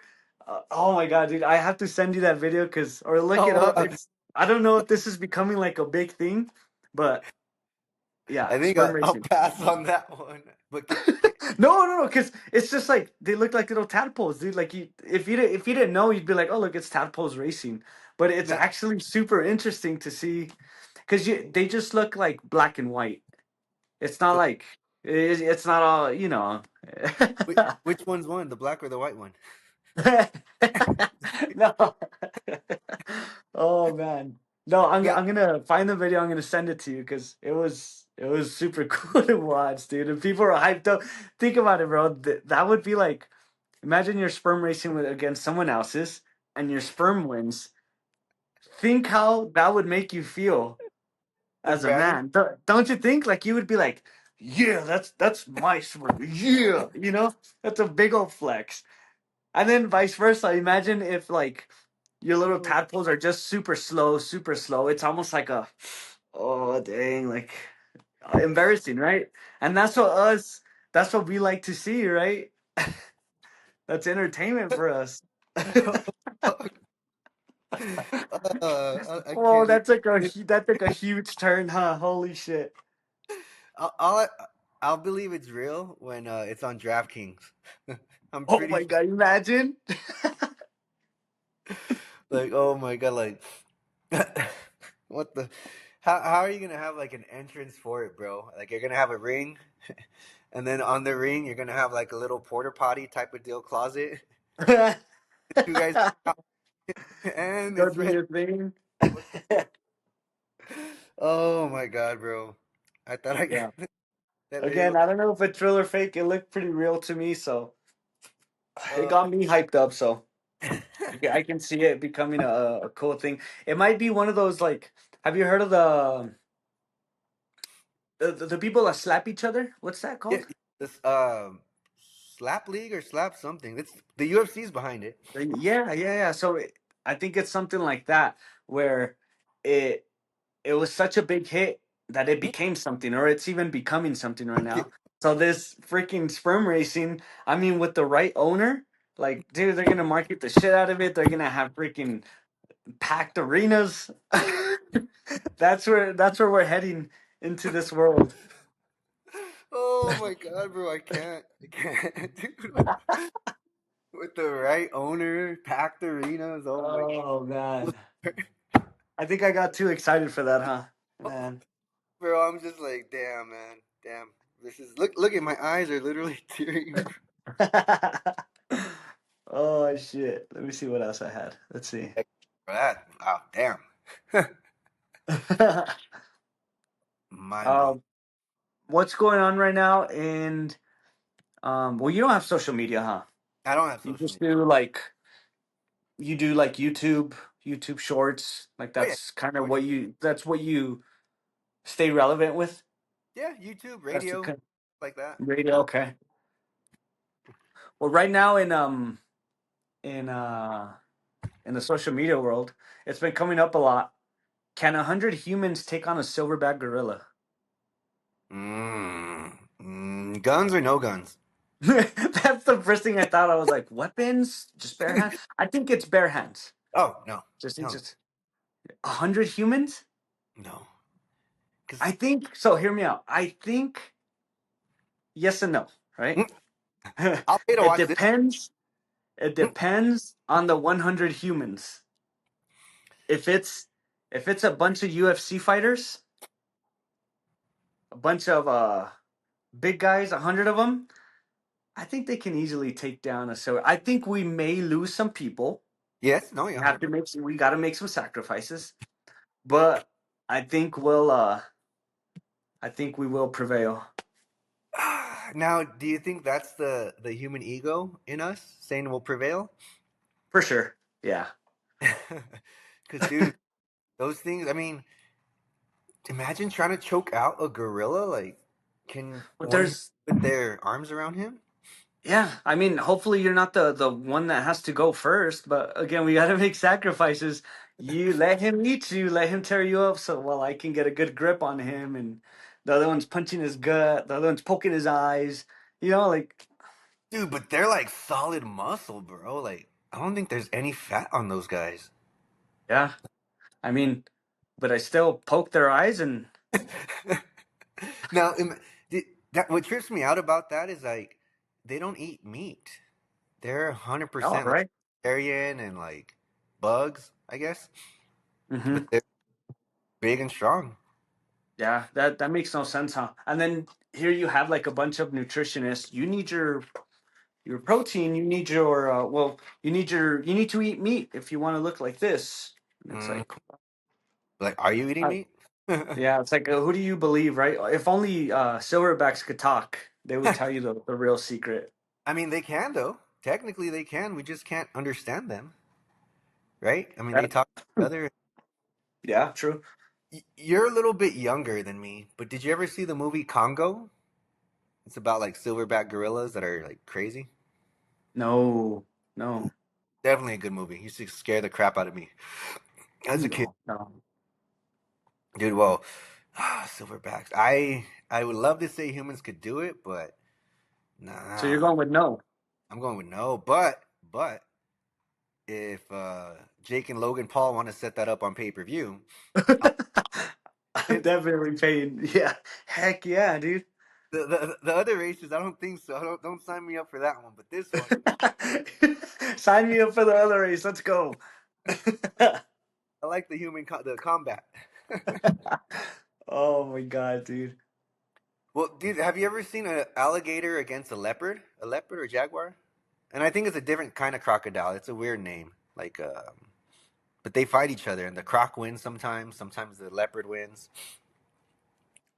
Oh my God, dude! I have to send you that video because, or look it Oh, up. It's I don't know if this is becoming like a big thing, but yeah, I think sperm I'll racing. pass on that one. But can, No, because it's just like they look like little tadpoles, dude. Like if you didn't know, you'd be like, oh, look, it's tadpoles racing. But it's no, actually super interesting to see because they just look like black and white. It's not so like it's not all you know. which one's one, the black or the white one? No. Oh man. No, Yeah, I'm gonna find the video. I'm gonna send it to you because it was super cool to watch, dude. And people are hyped up. Think about it, bro. That would be like imagine you're sperm racing with against someone else's and your sperm wins. Think how that would make you feel as a imagine. man. Don't you think? Like you would be like, yeah, that's my sperm. Yeah, you know, that's a big old flex. And then vice versa. Imagine if like your little Oh, tadpoles are just super slow, super slow. It's almost like a oh dang, like embarrassing, right? And that's what we like to see, right? That's entertainment for us. I Oh, can't even. that took a huge turn, huh? Holy shit. I'll, I'll I'll believe it's real when it's on DraftKings. I'm Oh pretty my god, imagine. like, oh my god, like what the how are you gonna have like an entrance for it, bro? Like you're gonna have a ring, and then on the ring you're gonna have like a little porta potty type of deal closet. You guys, and Go it's do ready. your thing. Oh my god, bro! I thought I Yeah. that video. Again, I don't know if it's real or fake. It looked pretty real to me, so it Uh, got me hyped up. So yeah, I can see it becoming a cool thing. It might be one of those like, have you heard of the people that slap each other? What's that yeah, called? this slap league or slap something. It's the UFC's behind it. Yeah, yeah, yeah. So I think it's something like that where it it was such a big hit that it became something, or it's even becoming something right now. So this freaking sperm racing, I mean, with the right owner, like, dude, they're gonna market the shit out of it. They're gonna have freaking packed arenas. That's where we're heading into this world. Oh my god, bro! I can't, dude. With the right owner, packed arenas. Oh my Oh man, god, I think I got too excited for that, huh? Man. bro! I'm just like, damn, man, damn. This is look at my eyes are literally tearing. Oh shit. Let me see what else I had. Let's see. For that. Wow, damn. Mind blown. um, what's going on right now? And well, you don't have social media, huh? I don't have You social just media. do like you do like YouTube Shorts. Like Oh yeah, that's kind of shorts. that's what you stay relevant with. Yeah, YouTube, That's the radio, like that. radio. Okay. Well, right now in in the social media world, it's been coming up a lot. Can 100 humans take on a silverback gorilla? Guns or no guns? That's the first thing I thought. I was like, weapons, just bare hands. I think it's bare hands. Oh no, Just hell just 100 humans. no. I Because think so. Hear me out. I think yes and no. Right. I'll pay to It watch this. depends. It Mm, depends on the 100 humans. If it's if it's a bunch of UFC fighters, a bunch of big guys, 100 of them, I think they can easily take down a silver. I think we may lose some people. yes, no, yeah, We have to 100%. make we got to make some sacrifices, but I think I think we will prevail Now, do you think that's the human ego in us saying we'll prevail? for sure. Yeah. Because, dude, those things. I mean, imagine trying to choke out a gorilla. Like, can But one there's put their arms around him? yeah, I mean, hopefully you're not the one that has to go first, but again, we got to make sacrifices. You let him eat you, let him tear you up so well I can get a good grip on him and the other one's punching his gut, the other one's poking his eyes. You know, like Dude, but they're like solid muscle, bro. Like. I don't think there's any fat on those guys. Yeah, I mean, but I still poke their eyes and Now, that what trips me out about that is like they don't eat meat. They're all 100% like right. vegetarian and like bugs, I guess. Mm-hmm. But they're big and strong. Yeah, that makes no sense, huh? And then here you have like a bunch of nutritionists. You need your protein. You need your well, you need to eat meat if you want to look like this. And it's Mm, like, like, are you eating uh, meat? yeah, it's like who do you believe, right? If only silverbacks could talk, they would tell you the real secret. I mean, they can though. Technically, they can. We just can't understand them, right? I mean, they Yeah, talk to each other. yeah, true. You're a little bit younger than me, but did you ever see the movie Congo? It's about like silverback gorillas that are like crazy. No, no, Definitely a good movie. Used to scare the crap out of me as a kid, no, no. dude. Well, silverbacks. I would love to say humans could do it, but So you're nah. going with no. I'm going with no. But if Jake and Logan Paul want to set that up on pay per view, I'll I'm it. definitely paying. Yeah, heck yeah, dude. The other races, I don't think so. I don't sign me up for that one. But this one, Sign me up for the other race. Let's go. I like the the combat. Oh my god, dude. Well, dude, have you ever seen an alligator against a leopard? A leopard or jaguar? And I think it's a different kind of crocodile. It's a weird name. Like, but they fight each other, and the croc wins sometimes. Sometimes the leopard wins.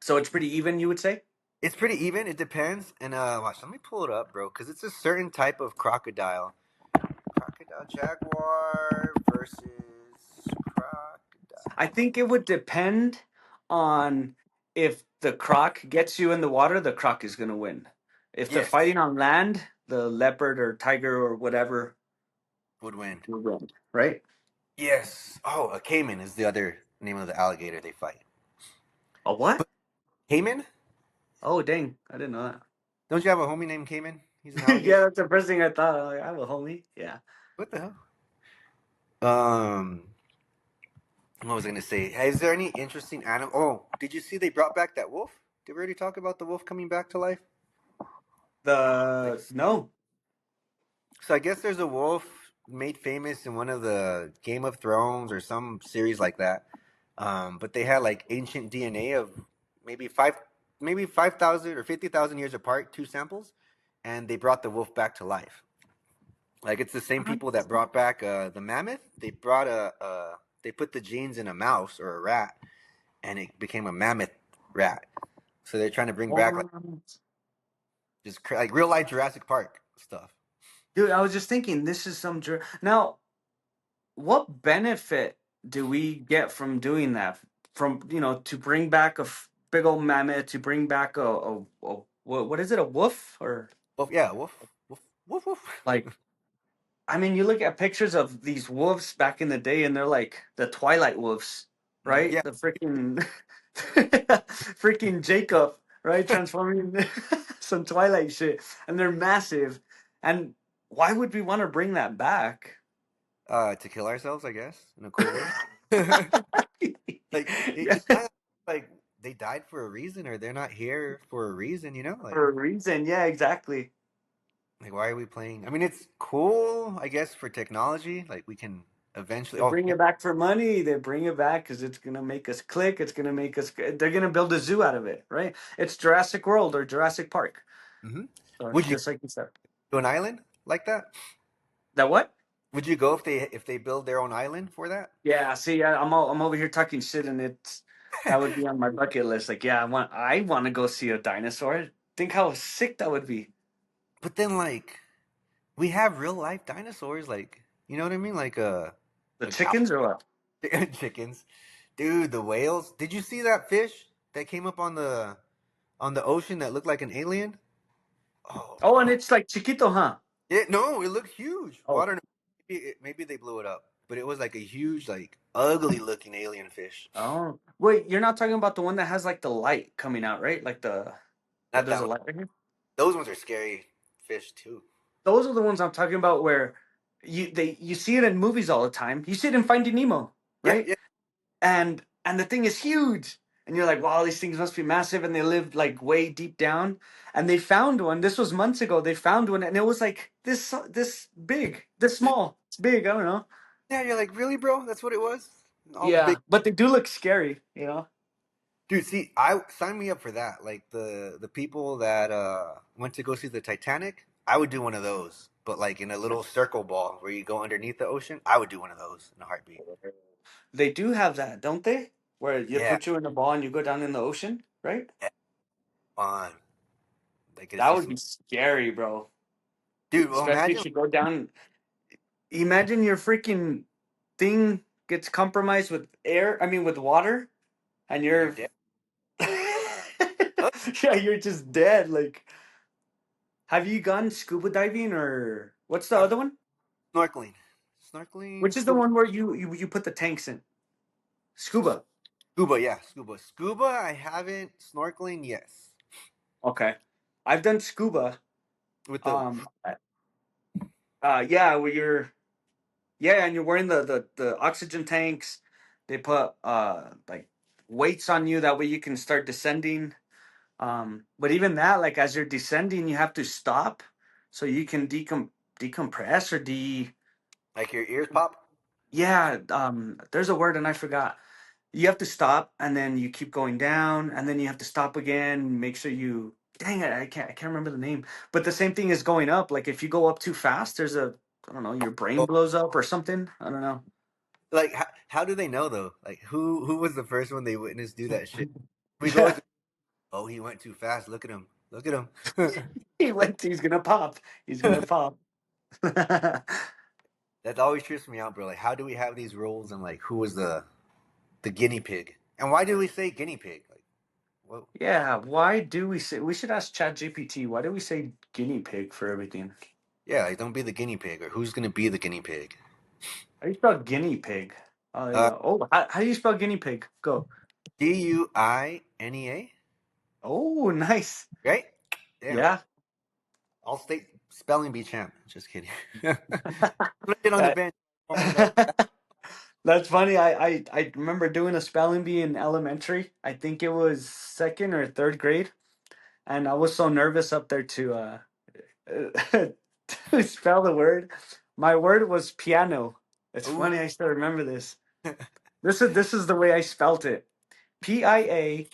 So it's pretty even, you would say? It's pretty even. It depends. And watch, let me pull it up, bro, because it's a certain type of crocodile. Crocodile jaguar versus I crocodile. think it would depend on if the croc gets you in the water, the croc is going to win. If they're Yes, fighting on land, the leopard or tiger or whatever would win. will win, right? Yes. Oh, a caiman is the other name of the alligator they fight. A what? But caiman? Oh, dang. I didn't know Don't you have a homie named Cayman? He's an that. alligator. Yeah, that's the first thing I thought. I'm like, I have a homie. Yeah. What the hell? Um, what was I gonna say? Hey, is there any interesting animal? Oh, did you see they brought back that wolf? Did we already talk about the wolf coming back to life? Like, No. so I guess there's a wolf made famous in one of the Game of Thrones or some series like that. But they had like ancient DNA of maybe maybe 5,000 or 50,000 years apart, two samples, and they brought the wolf back to life. Like it's the same people that brought back the mammoth. They brought they put the genes in a mouse or a rat, and it became a mammoth rat. So they're trying to bring back like Oh, like real life Jurassic Park stuff. dude, I was just thinking this is some now what benefit do we get from doing that? From to bring back big old mammoth, to bring back a what is it, a wolf or Wolf, yeah, wolf, wolf. like? I mean, you look at pictures of these wolves back in the day, and they're like the Twilight wolves, right? Yeah, The freaking freaking Jacob, right? Transforming some Twilight shit, and they're massive. And why would we want to bring that back? to kill ourselves, I guess, in a cool way. Like Yeah, it's kind of like they died for a reason, or they're not here for a reason. You know, for a reason. Yeah, exactly. like why are we playing? I mean, it's cool, I guess, for technology. Like we can eventually. They Oh bring yeah. it back for money. They bring it back because it's gonna make us click. It's gonna make us. They're gonna build a zoo out of it, right? It's Jurassic World or Jurassic Park. Hmm. So Would you just like you said. go to an island like that? That what? Would you go if they build their own island for that? Yeah. See, I'm over here talking shit, and it's that would be on my bucket list. Like, yeah, I want to go see a dinosaur. Think how sick that would be. But then, like, we have real life dinosaurs. Like, you know what I mean? Like The a cow, chickens or what? chickens, dude. The whales. Did you see that fish that came up on the ocean that looked like an alien? Oh, Oh, and it's like chiquito, huh? no, it looked huge. Well, I Oh, don't know. Maybe they blew it up, but it was like a huge, like ugly looking alien fish. oh. Wait, you're not talking about the one that has like the light coming out, right? Like Not there's that a one. light right here. Those ones are scary fish too. Those are the ones I'm talking about where you see it in movies all the time. You see it in Finding Nemo, Yeah, right? yeah, And the thing is huge, and you're like, wow, these things must be massive, and they live like way deep down. And they found one. This was months ago. They found one, and it was like this big, this small. It's big. I don't know. yeah. You're like, really, bro? That's what it was. All the big Yeah, but they do look scary, you know. dude. See, I sign me up for that. Like the people that went to go see the Titanic. I would do one of those, but like in a little circle ball where you go underneath the ocean. I would do one of those in a heartbeat. They do have that, don't they? Where you Yeah, put you in a ball and you go down in the ocean, right? yeah, fun. They get to That see would some be scary, bro. dude. Well, Especially imagine if you go down. Imagine your freaking thing gets compromised with air. I mean, with water, and and you're you're dead. Oh, yeah, you're just dead. Like, have you gone scuba diving or what's the I've other one? snorkeling, Which is the scuba. one where you put the tanks in? Scuba. Scuba, yeah, scuba. Scuba, I haven't. Snorkeling, yes. Okay, I've done scuba. With the Um, yeah, where you're yeah, and you're wearing the oxygen tanks. They put like weights on you that way you can start descending. But even that, like as you're descending, you have to stop so you can decompress or like your ears pop. yeah, there's a word and I forgot. You have to stop and then you keep going down and then you have to stop again, make sure you dang it, I can't remember the name. But the same thing is going up. Like if you go up too fast, there's a I don't know, your brain Oh, blows up or something. I don't know. like how do they know though? Like who was the first one they witnessed do that shit? We go Yeah. into oh he went too fast. Look at him. Look at him. He's gonna pop. He's gonna pop. That always trips me out, bro. Like how do we have these rules and like who was the guinea pig? And why do we say guinea pig? Like what? Yeah, why do we say we should ask ChatGPT, why do we say guinea pig for everything? Yeah, like don't be the guinea pig or who's gonna be the guinea pig? How do you spell guinea pig? Uh, How do you spell guinea pig? Go. Guinea, Oh, nice. right? Damn. Yeah. All state spelling bee champ. Just kidding. I'm gonna get on the That- bench. Almost got That's funny. I remember doing a spelling bee in elementary. I think it was second or third grade, and I was so nervous up there to spell the word. My word was piano. It's funny. ooh. I still remember this. This is the way I spelt it. Piana.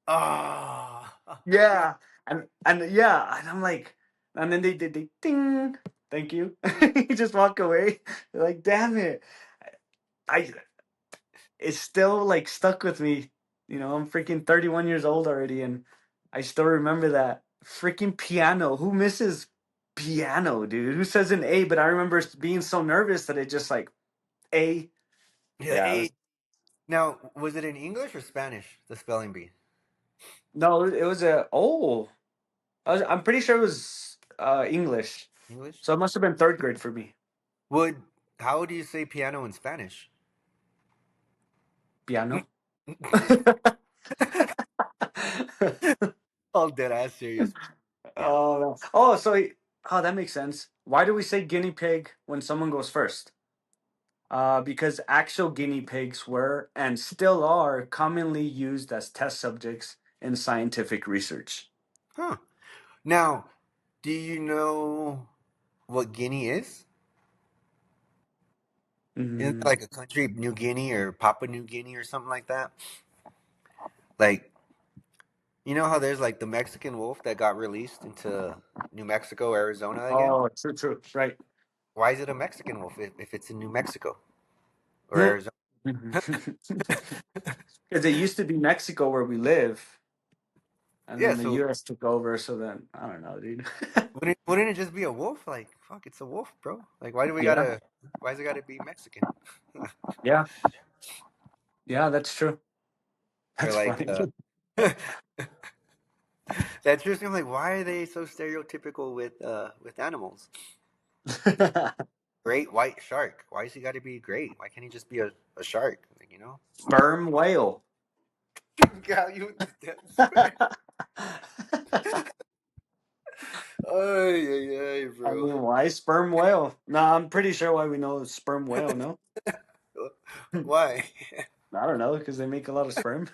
Ah. Yeah. Yeah, and yeah, and I'm like, and then they ding, thank you. You just walk away. You're like, damn it. I it's still like stuck with me. You know, I'm freaking 31 years old already, and I still remember that freaking piano. Who misses piano, dude? Who says an A? But I remember being so nervous that it just like A. Yeah. Yeah, Hey. Now, was it in English or Spanish? The spelling bee. no, it was I'm pretty sure it was English. English. So it must have been third grade for me. Would how do you say piano in Spanish? Piano. All dead ass serious. Piano. Oh, that makes sense. Why do we say guinea pig when someone goes first? Because actual guinea pigs were and still are commonly used as test subjects in scientific research. Huh. Now, do you know what Guinea is? Isn't it Mm, like a country, New Guinea or Papua New Guinea or something like that? Like, you know how there's like the Mexican wolf that got released into New Mexico, Arizona again? oh, true, true, right. Why is it a Mexican wolf if it's in New Mexico or Because Arizona? it used to be Mexico where we live, and Yeah, then the so U.S. took over. So then I don't know, dude. wouldn't it just be a wolf? Like, fuck, it's a wolf, bro. Like, Yeah, why does it gotta be Mexican? yeah, yeah. That's true. Or That's like, funny. that's just I'm like, why are they so stereotypical with animals? Like, great white shark. Why has he got to be great? Why can't he just be a shark? Like, you know? Sperm whale. God, you oh yeah, yeah, Nice sperm whale. No, I'm pretty sure why we know sperm whale. No, Why? I don't know because they make a lot of sperm.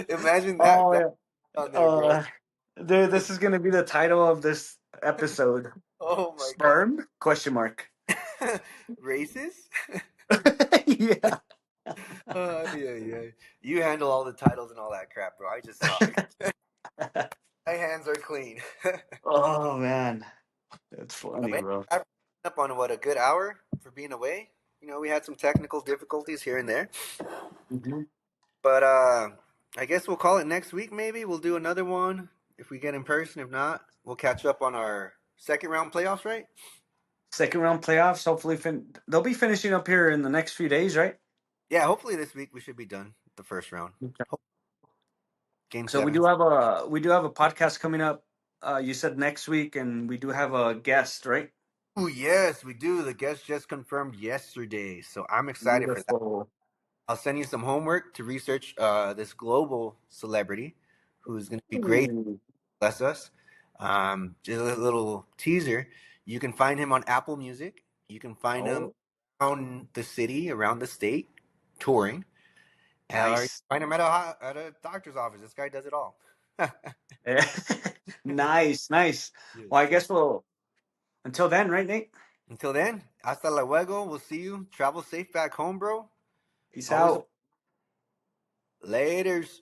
Imagine that, Oh that yeah. on there, bro. Uh, dude, this is gonna be the title of this episode. Oh my Sperm? Question mark. god. Racist? Yeah. Yeah, yeah. You handle all the titles and all that crap, bro. I just talk. My hands are clean. Oh man, that's Yeah, funny, man, bro. I'm up on what, a good hour for being away. We had some technical difficulties here and there, Mhm. but I guess we'll call it next week. Maybe we'll do another one if we get in person. If not, we'll catch up on our second round playoffs, right? Second round playoffs. Hopefully, they'll be finishing up here in the next few days, right? Yeah, hopefully this week we should be done with the first round. Okay. Game So seven. we do have a podcast coming up. You said next week, and we do have a guest, right? Oh yes, we do. The guest just confirmed yesterday, so I'm excited for that. Beautiful. I'll send you some homework to research this global celebrity who's going to be great. Ooh, Bless us. Just a little teaser. You can find him on Apple Music. You can find him oh, around the city, around the state, touring. Or you can nice. find him at a doctor's office. This guy does it all. Nice, nice. Yes, Well, I sir. guess we'll until then, right, Nate? Until then, hasta luego. We'll see you. Travel safe back home, bro. Peace Always a out. laters.